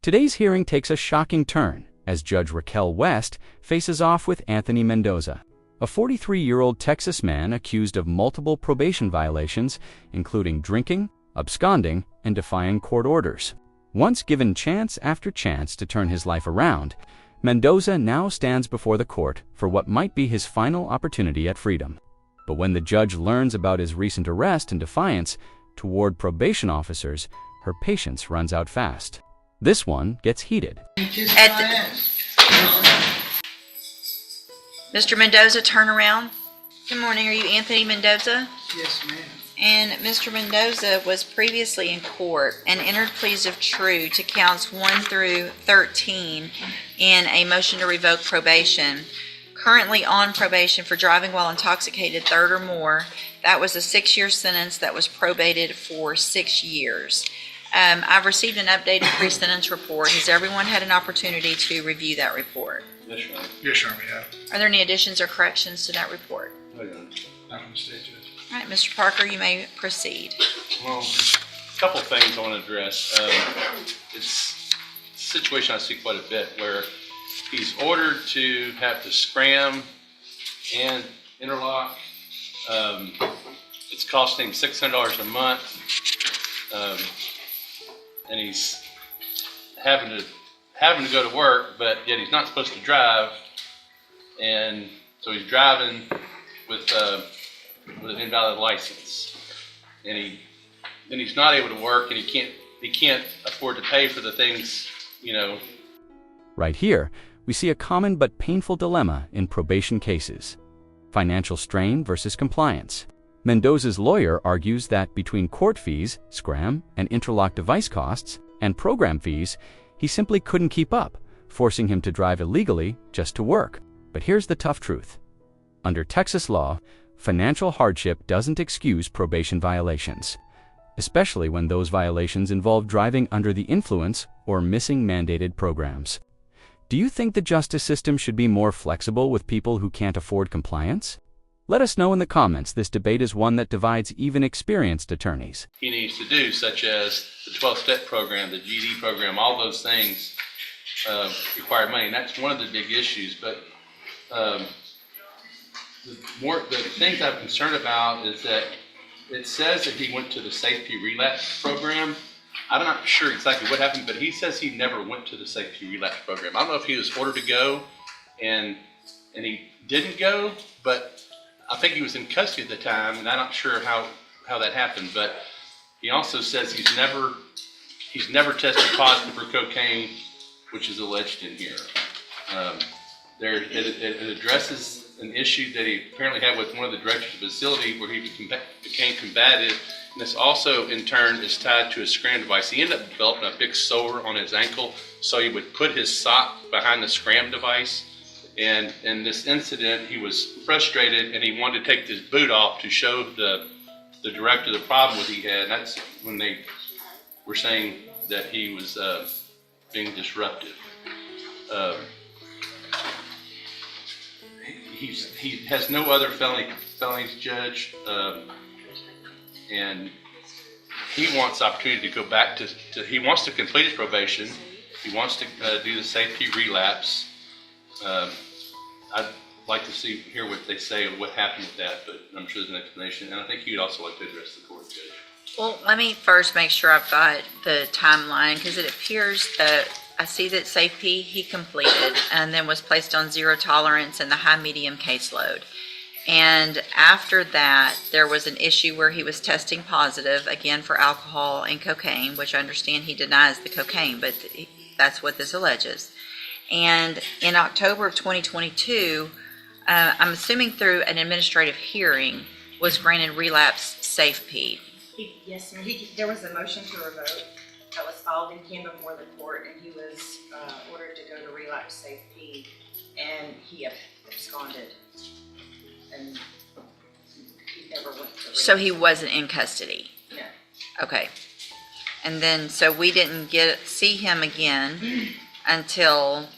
Today's hearing takes a shocking turn as Judge Raquel West faces off with Anthony Mendoza, a 43-year-old Texas man accused of multiple probation violations, including drinking, absconding, and defying court orders. Once given chance after chance to turn his life around, Mendoza now stands before the court for what might be his final opportunity at freedom. But when the judge learns about his recent arrest and defiance toward probation officers, her patience runs out fast. This one gets heated. Mr. Mendoza, turn around. Good morning. Are you Anthony Mendoza? Yes, ma'am. And Mr. Mendoza was previously in court and entered pleas of true to counts 1 through 13 in a motion to revoke probation. Currently on probation for driving while intoxicated, third or more. That was a 6-year sentence that was probated for 6 years. I've received an updated pre-sentence report. Has everyone had an opportunity to review that report? Yes, ma'am. Yes, ma'am, we have. Are there any additions or corrections to that report? No, Your Honor. Not from the state judge. All right, Mr. Parker, you may proceed. Well, a couple of things I want to address. It's a situation I see quite a bit where he's ordered to have to scram and interlock. It's costing him $600 a month, and he's having to go to work, but yet he's not supposed to drive, and so he's driving with an invalid license, and then he's not able to work, and he can't afford to pay for the things, you know. Right here, we see a common but painful dilemma in probation cases: financial strain versus compliance. Mendoza's lawyer argues that between court fees, scram, and interlock device costs, and program fees, he simply couldn't keep up, forcing him to drive illegally just to work. But here's the tough truth. Under Texas law, financial hardship doesn't excuse probation violations, especially when those violations involve driving under the influence or missing mandated programs. Do you think the justice system should be more flexible with people who can't afford compliance? Let us know in the comments. This debate is one that divides even experienced attorneys. He needs to do, such as the 12-step program, the GD program, all those things require money, and that's one of the big issues. But the things I'm concerned about is that it says that he went to the Safe P Relapse program. I'm not sure exactly what happened, but he says he never went to the Safe P Relapse program. I don't know if he was ordered to go and he didn't go, but I think he was in custody at the time, and I'm not sure how that happened. But he also says he's never tested positive for cocaine, which is alleged in here. It addresses an issue that he apparently had with one of the directors of the facility where he became combative, and this also in turn is tied to a scram device. He ended up developing a big sore on his ankle, so he would put his sock behind the scram device. And in this incident, he was frustrated and he wanted to take his boot off to show the director the problem that he had. And that's when they were saying that he was being disruptive. He has no other felonies, Judge, and he wants the opportunity to go back to he wants to complete his probation. He wants to do the Safe P Relapse. I'd like to hear what they say of what happened with that, but I'm sure there's an explanation, and I think you'd also like to address the court, Judge. Well, let me first make sure I've got the timeline, because it appears that I see that Safe P he completed and then was placed on zero tolerance in the high-medium caseload. And after that, there was an issue where he was testing positive, again, for alcohol and cocaine, which I understand he denies the cocaine, but that's what this alleges. And in October of 2022, I'm assuming through an administrative hearing, was granted relapse Safe P. Yes, sir. There was a motion to revoke that was filed and came before the court, and he was ordered to go to relapse Safe P, and he absconded, and he never went to relapse. So he wasn't in custody? No. Okay. And then, so we didn't see him again until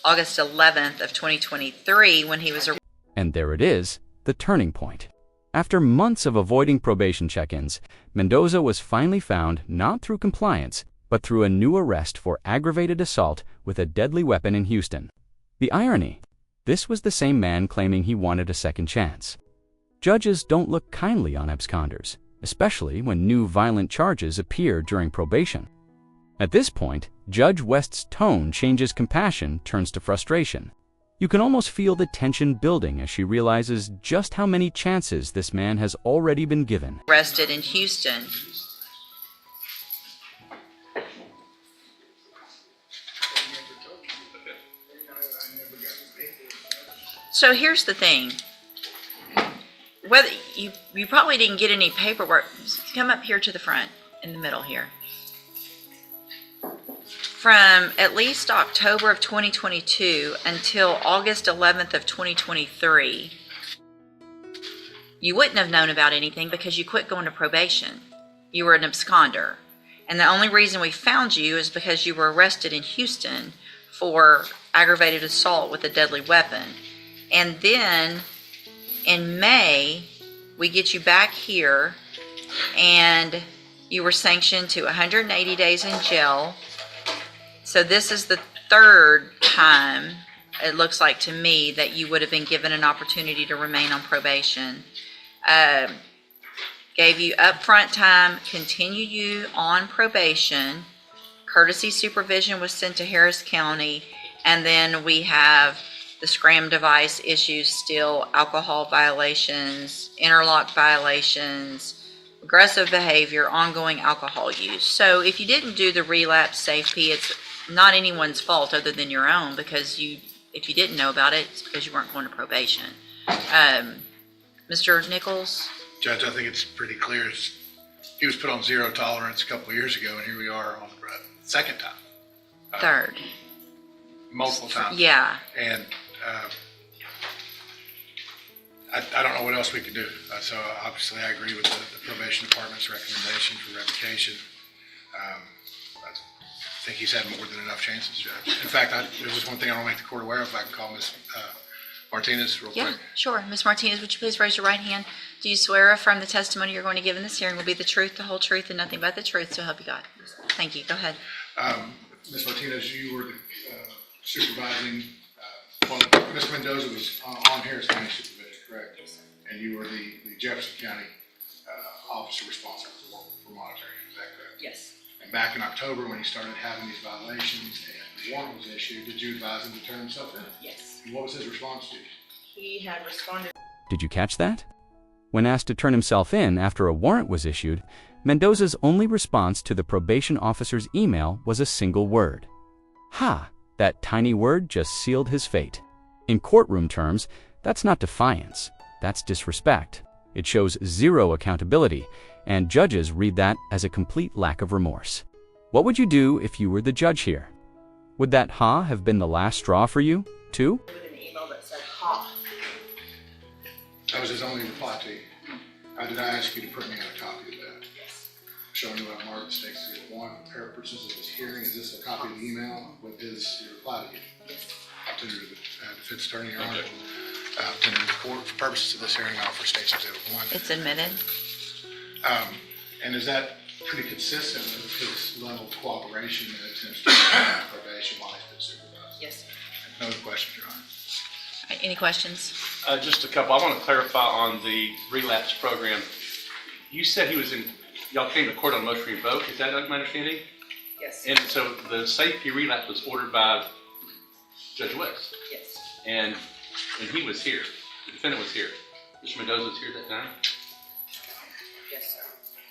August 11th of 2023 when he was arrested. And there it is, the turning point. After months of avoiding probation check-ins, Mendoza was finally found not through compliance, but through a new arrest for aggravated assault with a deadly weapon in Houston. The irony: this was the same man claiming he wanted a second chance. Judges don't look kindly on absconders, especially when new violent charges appear during probation. At this point, Judge West's tone changes. Compassion turns to frustration. You can almost feel the tension building as she realizes just how many chances this man has already been given. Arrested in Houston. So here's the thing. Whether you probably didn't get any paperwork. Come up here to the front, in the middle here. From at least October of 2022 until August 11th of 2023, you wouldn't have known about anything because you quit going to probation. You were an absconder. And the only reason we found you is because you were arrested in Houston for aggravated assault with a deadly weapon. And then in May, we get you back here, and you were sanctioned to 180 days in jail. So this is the third time, it looks like to me, that you would have been given an opportunity to remain on probation. Gave you upfront time, continued you on probation. Courtesy supervision was sent to Harris County, and then we have the scram device issues still, alcohol violations, interlock violations, aggressive behavior, ongoing alcohol use. So if you didn't do the relapse Safe P, it's not anyone's fault other than your own, because if you didn't know about it, it's because you weren't going to probation. Mr. Nichols? Judge, I think it's pretty clear. He was put on zero tolerance a couple of years ago, and here we are on the second time. Third. Multiple times. Yeah. And I don't know what else we can do. So obviously I agree with the probation department's recommendation for revocation. I think he's had more than enough chances, Judge. In fact, there's just one thing I want to make the court aware of. If I can call Ms. Martinez real quick. Yeah, sure. Ms. Martinez, would you please raise your right hand? Do you swear affirm the testimony you're going to give in this hearing will be the truth, the whole truth, and nothing but the truth, so help you God? Thank you. Go ahead. Ms. Martinez, you were supervising, well, Mr. Mendoza was on Harris County supervision, correct? Yes, sir. And you were the Jefferson County officer responsible for monitoring, is that correct? Yes. And back in October, when he started having these violations and the warrant was issued, did you advise him to turn himself in? Yes. And what was his response to you? He had responded. Did you catch that? When asked to turn himself in after a warrant was issued, Mendoza's only response to the probation officer's email was a single word. Ha! That tiny word just sealed his fate. In courtroom terms, that's not defiance, that's disrespect. It shows zero accountability, and judges read that as a complete lack of remorse. What would you do if you were the judge here? Would that ha have been the last straw for you, too? With an email that said, ha. That was his only reply to you. Did I ask you to print me out a copy of that? Yes. Showing you what I marked mistakes to one, for purposes of this hearing, is this a copy of the email with his reply to you? Yes. To the defense attorney, Your Honor. To the court, for purposes of this hearing, I offer State's Exhibit 1. It's admitted. And is that pretty consistent with his level of cooperation and attempts to prevent probation while he's been supervised? Yes, sir. No other questions, Your Honor. All right, any questions? Just a couple. I want to clarify on the relapse program. You said y'all came to court on motion to revoke. Is that my understanding? Yes. And so the Safe P Relapse was ordered by Judge West, Yes. and he was here. The defendant was here. Mr. Mendoza was here at that time. Yes, sir.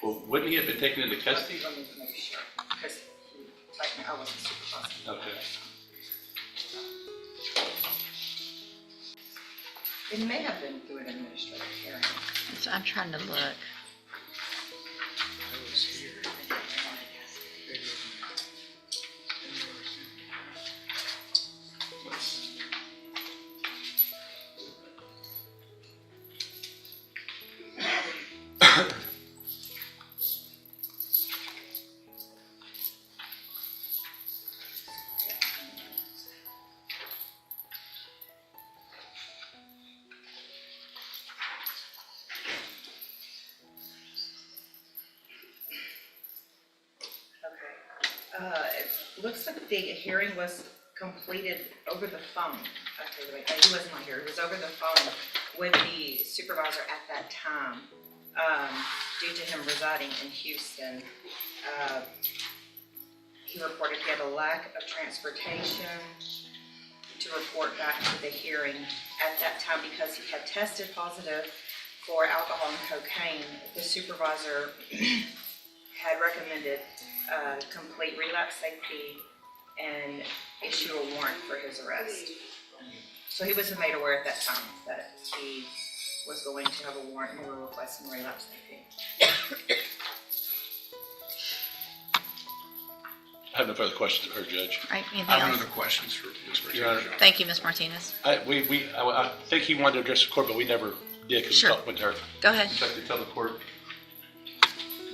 Well, wouldn't he have been taken into custody? Let me make sure, because I wasn't supervising. Okay. It may have been through an administrative hearing. So I'm trying to look. I was here. looks like the hearing was completed over the phone. Okay, wait, he wasn't on here, it was over the phone with the supervisor at that time. Due to him residing in Houston, he reported he had a lack of transportation to report back to the hearing at that time because he had tested positive for alcohol and cocaine. The supervisor had recommended complete relapse safety and issue a warrant for his arrest. So he wasn't made aware at that time that he was going to have a warrant and we were requesting relapse safety. I have no further questions of her, Judge. Right, anything I have no else? other questions for Ms. Your Honor. Martinez. Thank you, Ms. Martinez. I think he wanted to address the court, but we never did because Sure. we talked with her. Go ahead. Would you like to tell the court?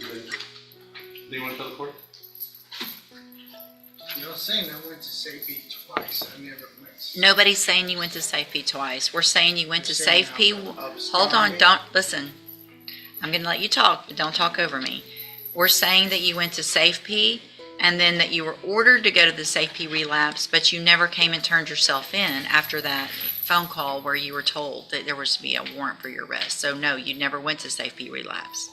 Do you want to tell the court? You're saying I went to Safe P twice. I never went. Nobody's saying you went to Safe P twice. We're saying you went to You're saying Safe P. I was Hold on, wrong. don't, listen. I'm gonna let you talk, but don't talk over me. We're saying that you went to Safe P and then that you were ordered to go to the Safe P Relapse, but you never came and turned yourself in after that phone call where you were told that there was to be a warrant for your arrest. So no, you never went to Safe P Relapse.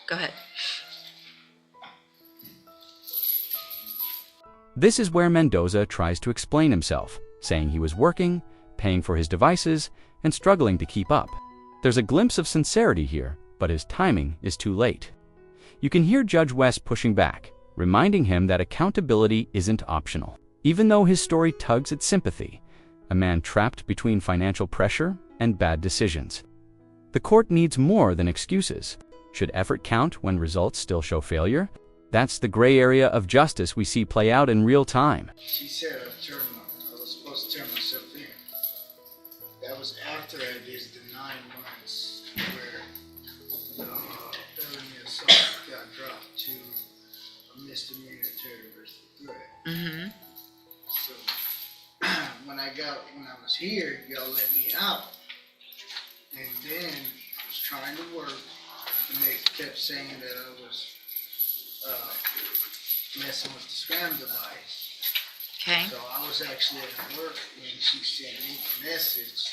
Go ahead. This is where Mendoza tries to explain himself, saying he was working, paying for his devices, and struggling to keep up. There's a glimpse of sincerity here, but his timing is too late. You can hear Judge West pushing back, reminding him that accountability isn't optional. Even though his story tugs at sympathy, a man trapped between financial pressure and bad decisions. The court needs more than excuses. Should effort count when results still show failure? That's the gray area of justice we see play out in real time. She said I was supposed to turn myself in. That was after I did the 9 months where felony assault got dropped to a misdemeanor terrorist threat. Mm-hmm. So when I was here, y'all let me out. And then I was trying to work and they kept saying that I was messing with the scram device. Okay. So I was actually at work when she sent me the message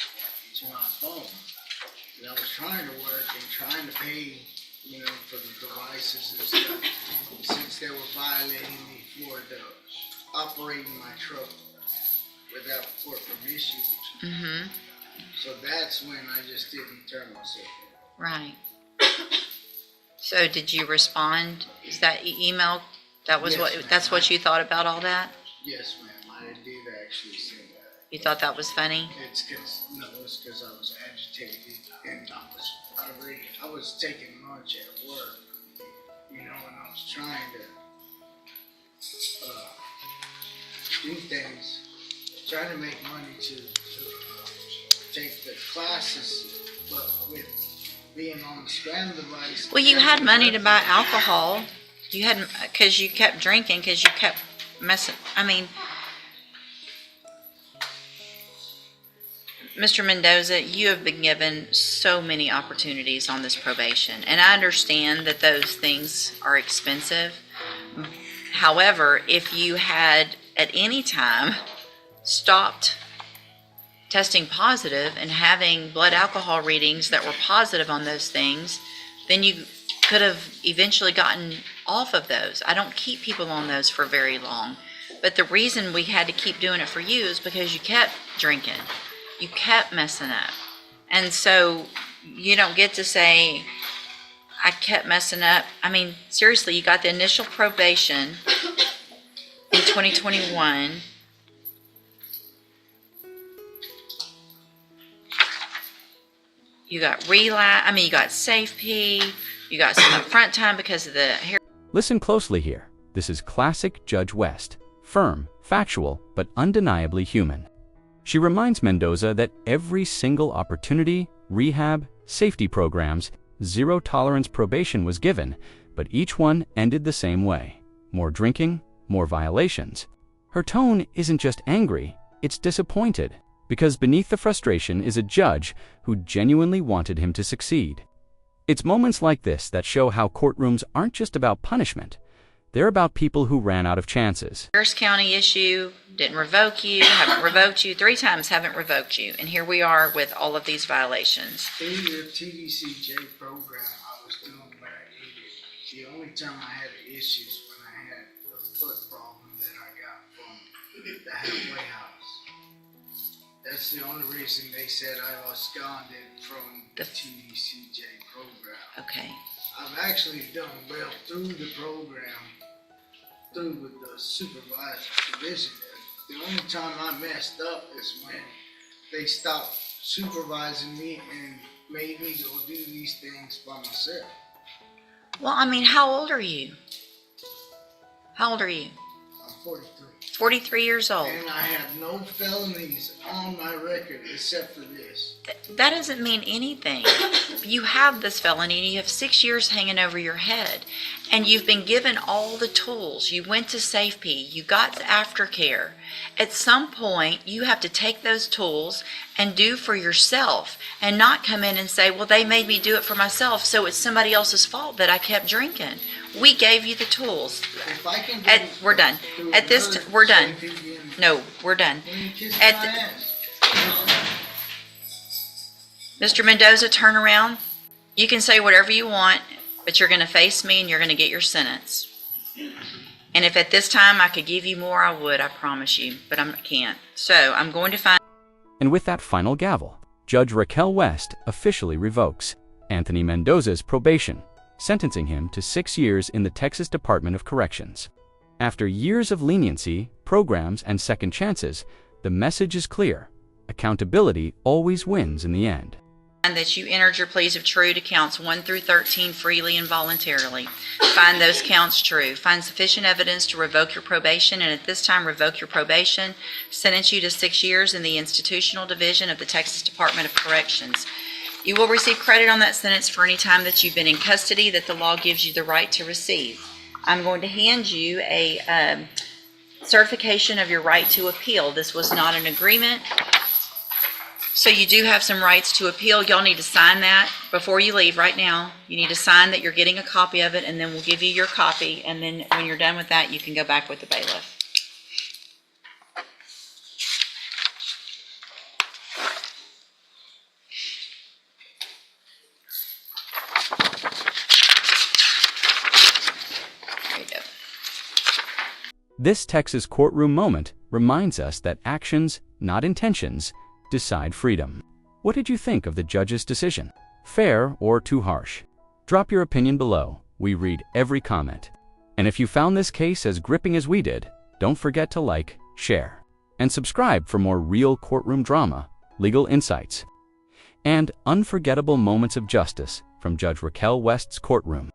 to my phone. And I was trying to work and trying to pay, for the devices and stuff. Since they were violating me for operating my truck without court permission. Mm-hmm. So that's when I just didn't turn myself in. Right. So did you respond? Is that email? That was Yes, what. ma'am. That's what you thought about all that. Yes, ma'am, I did actually say that. You thought that was funny. It's because I was agitated and I was taking lunch at work, and I was trying to do things, trying to make money to take the classes, but with being on the scram device. Well, you had money to buy alcohol. You hadn't, because you kept drinking, because you kept messing. I mean, Mr. Mendoza, you have been given so many opportunities on this probation, and I understand that those things are expensive. However, if you had at any time stopped testing positive and having blood alcohol readings that were positive on those things, then you could have eventually gotten off of those. I don't keep people on those for very long. But the reason we had to keep doing it for you is because you kept drinking. You kept messing up. And so you don't get to say, I kept messing up. I mean, seriously, you got the initial probation in 2021. You got you got Safe P, you got some upfront time because of the hair. Listen closely here. This is classic Judge West. Firm, factual, but undeniably human. She reminds Mendoza that every single opportunity, rehab, safety programs, zero-tolerance probation was given, but each one ended the same way. More drinking, more violations. Her tone isn't just angry, it's disappointed. Because beneath the frustration is a judge who genuinely wanted him to succeed. It's moments like this that show how courtrooms aren't just about punishment, They're about people who ran out of chances. Jefferson County issue, didn't revoke you, haven't revoked you, 3 times haven't revoked you. And here we are with all of these violations. Through the TDCJ program, I was doing what I needed. The only time I had issues when I had the foot problem that I got from the halfway house. That's the only reason they said I absconded from the TDCJ program. Okay. I've actually done well through the program, through with the supervised division. The only time I messed up is when they stopped supervising me and made me go do these things by myself. Well, I mean, how old are you? How old are you? I'm 43. 43 years old. And I have no felonies on my record except for this. That doesn't mean anything. You have this felony and you have 6 years hanging over your head. And you've been given all the tools. You went to Safe P. You got aftercare. At some point, you have to take those tools and do for yourself and not come in and say, well, they made me do it for myself, so it's somebody else's fault that I kept drinking. We gave you the tools. If I can We're done. At this, we're done. No, we're done. Mr. Mendoza, turn around. You can say whatever you want, but you're going to face me and you're going to get your sentence. And if at this time I could give you more, I would, I promise you, but I can't. So I'm going to find... And with that final gavel, Judge Raquel West officially revokes Anthony Mendoza's probation, sentencing him to 6 years in the Texas Department of Corrections. After years of leniency, programs, and second chances, the message is clear. Accountability always wins in the end. that you entered your pleas of true to counts 1 through 13 freely and voluntarily. Find those counts true. Find sufficient evidence to revoke your probation, and at this time revoke your probation. Sentence you to 6 years in the institutional division of the Texas Department of Corrections. You will receive credit on that sentence for any time that you've been in custody that the law gives you the right to receive. I'm going to hand you a certification of your right to appeal. This was not an agreement, so you do have some rights to appeal. Y'all need to sign that before you leave right now. You need to sign that you're getting a copy of it, and then we'll give you your copy, and then when you're done with that, you can go back with the bailiff. There you go. This Texas courtroom moment reminds us that actions, not intentions, decide freedom. What did you think of the judge's decision? Fair or too harsh? Drop your opinion below. We read every comment. And if you found this case as gripping as we did, don't forget to like, share, and subscribe for more real courtroom drama, legal insights, and unforgettable moments of justice from Judge Raquel West's courtroom.